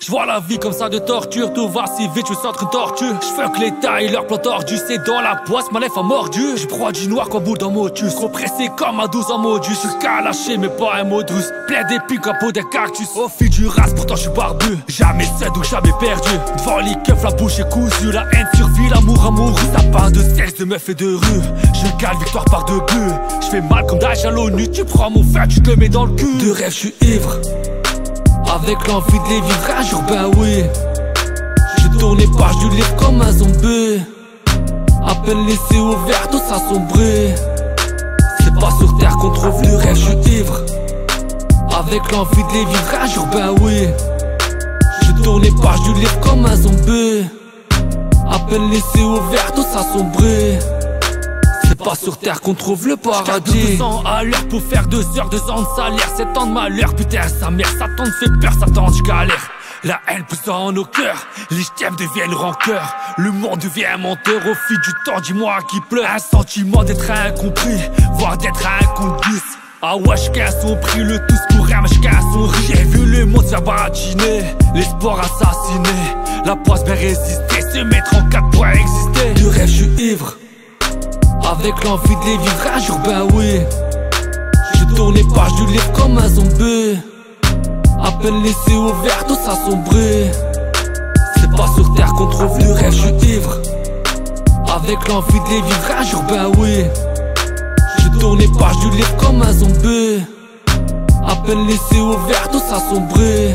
J'vois la vie comme ça de torture, tout va si vite, je centre une tortue. J'fuck l'État et leur plan tordu, c'est dans la poisse, ma lèvre a mordu. J'broie du noir comme bout d'un motus, compressé comme un 12 en modus. J'suis calaché mais pas un mot douce, plein d'épines comme peau d'un cactus. Au fil du race, pourtant j'suis barbu, jamais seul ou jamais perdu. Devant les keufs, la bouche est cousue, la haine survit, l'amour amoureux. Ça part de sexe, de meufs et de rue, je cale victoire par deux buts. J'fais mal comme Daesh à l'ONU, tu prends mon fer, tu te le mets dans le cul. De rêve, j'suis ivre, avec l'envie de les vivre un jour, ben oui. Je tourne les pages du livre comme un zombie. À peine laissé ouvert, tout ça sombré. C'est pas sur terre qu'on trouve le rêve, je suis ivre, avec l'envie de les vivre un jour, ben oui. Je tourne les pages du livre comme un zombie. À peine laissé ouvert, tout ça sombré. C'est pas sur terre qu'on trouve le paradis. 200 à l'heure pour faire 2 heures, 2 ans de salaire, 7 ans de malheur, putain sa mère, Satan te fait peur, Satan je galère. La haine pousse en nos cœurs, les j't'aime deviennent rancœur. Le monde devient un menteur au fil du temps, dis-moi qui pleure. Un sentiment d'être incompris, voire d'être un complice. Ah ouais, chacun a son prix, le tous pour rien, mais chacun a son riz. J'ai vu le monde se faire baratiner, l'espoir assassiné. La poisse bien résister, se mettre en 4 pour exister. De rêve, je suis ivre, avec l'envie de les vivre un jour, ben oui. Je tourne les pages du livre comme un zombie. À peine laissé ouvert, tout ça sombré. C'est pas sur terre qu'on trouve le rêve, je suis ivre, avec l'envie de les vivre un jour, ben oui. Je tourne les pages du livre comme un zombie. À peine laissé ouvert, tout ça sombré.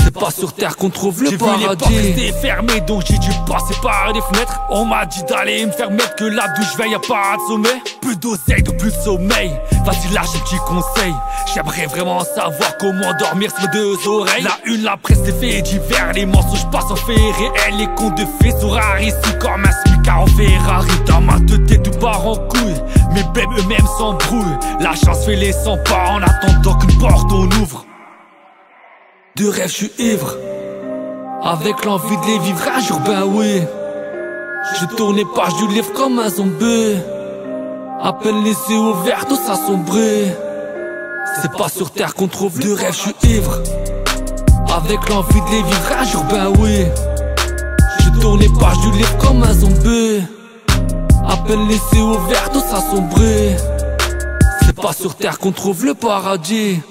C'est pas sur terre qu'on trouve le paradis. J'ai vu les portes rester fermées, donc j'ai dû passer par les fenêtres. On m'a dit d'aller me faire mettre, que là d'où je vais y'a pas de sommet. Plus d'oseille, donc plus de sommeil. Vas-y lâche un petit conseil, j'aimerais vraiment savoir comment dormir sur 2 oreilles. La une, la presse, les faits divers, les mensonges passent en fait réel. Les contes de fées sont rares ici comme un smicard en Ferrari. Dans ma tête tout part en couille, mes bébés eux-mêmes s'embrouillent. La chance fait les 100 pas en attendant qu'une porte on ouvre. De rêve, je suis ivre, avec l'envie de les vivre un jour, ben oui. Je tourne les pages du livre comme un zombie. À peine laissé ouvert, tout ça sombré. C'est pas sur terre qu'on trouve le rêve, je suis ivre, avec l'envie de les vivre un jour, ben oui. Je tourne les pages du livre comme un zombie. À peine laissé ouvert, tout ça sombré. C'est pas sur terre qu'on trouve le paradis.